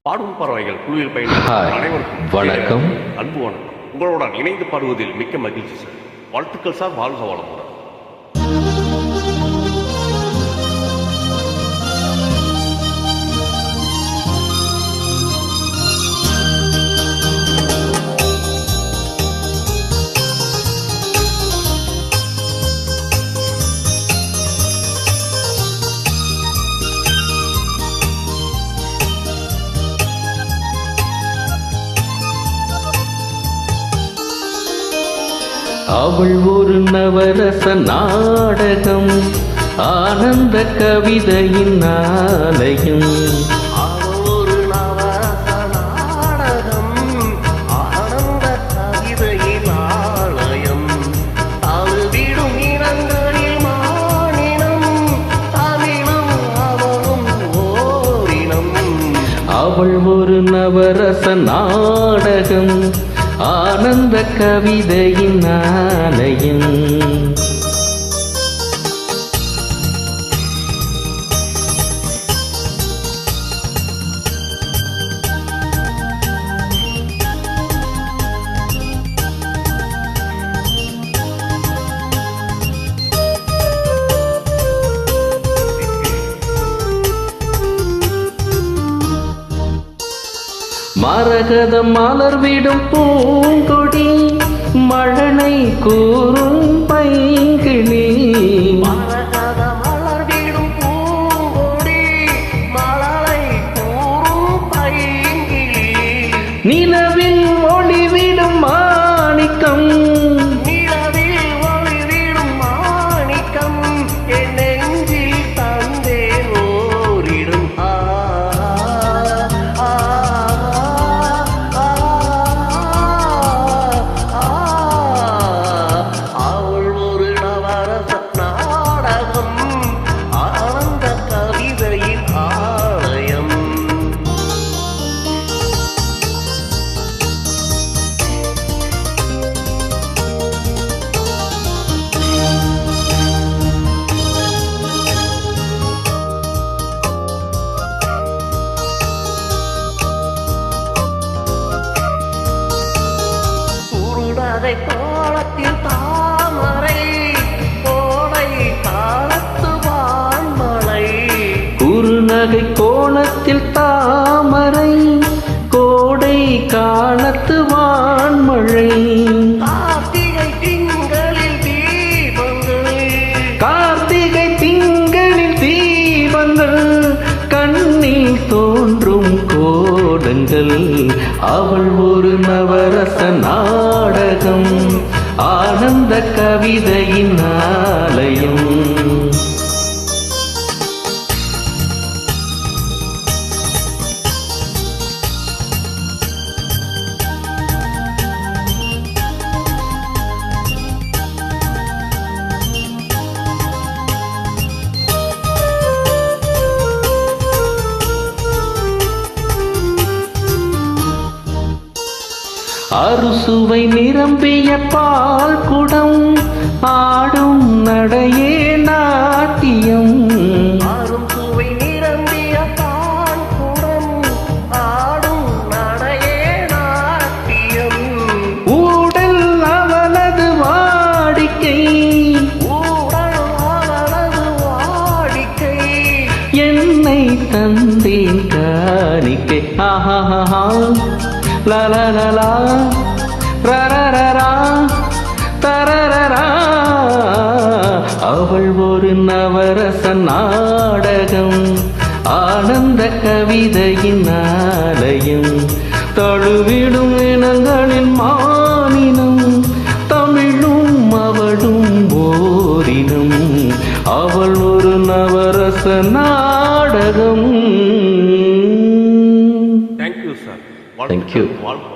பாடும் பறவைகள் குழுவில் பயணிக்கும் அனைவருக்கும் வணக்கம். அன்பு வணக்கம். உங்களுடன் இணைந்து பாடுவதில் மிக்க மகிழ்ச்சி சார். வாழ்த்துக்கள் சார். வாழ்க வளமுடன். அவள் ஒரு நவரச நாடகம், ஆனந்த கவிதையின் ஆலயம். அவள் ஒரு நவரச நாடகம், ஆனந்த கவிதையின் ஆலயம். அழுவிடும் இனங்களில் மானினம், தமிழும் அவளும் ஓரினம். அவள் ஒரு நவரச நாடகம், ஆனந்த கவிதையின் ஆலயம். மரகத மலர்விடும் பூங்கொடி, மழலை கூறும் பைங்கிளி. மரகத மலர்விடும் பூங்கொடி, மழலை கூறும் பைங்கிளி. நிலவில் ஒளிவிடும் மாணிக்கம், நிலவில் ஒளிவிடும் மாணிக்கம். என் நெஞ்சில் தந்தேன் ஓரிடும். அவள் ஒரு நவரச நாடகம், ஆனந்த கவிதையின் ஆலயம். குருடதை கோலத்தில் தாமரை, கோடை காலத்து வான்மலை. குறுநகை கோணத்தில் தாமரை, கோடை காலத்து வான்மழை. கார்த்திகை திங்களில் தீபங்கள், கார்த்திகை திங்களில் தீபங்கள், கண்ணில் தோன்றும் கோடங்கள். அவள் ஒரு நவரச நாடகம், ஆனந்த கவிதையின் ஆலயம். அறுசுவை நிரம்பிய பால் குடம், ஆடும் நடையே நாட்டியம். ஆறும் சுவை நிரம்பிய பால் குடம், ஆடும் நடையே நாட்டியம். ஊடல் அவளது வாடிக்கை, ஊடல் அவளது வாடிக்கை. என்னை தந்தேன் காணிக்கை. ஆஹா லலலலா ரரரரா தரரரா. அவள் ஒரு நவரச நாடகம், ஆனந்த கவிதையின் ஆலயம். தழுவிடும் இனங்களின் மானினம், தமிழும் அவளும் ஓரினம். அவள் ஒரு நவரச நாடகம். Thank you sir. Thank you. வாழ்த்துக்கள்.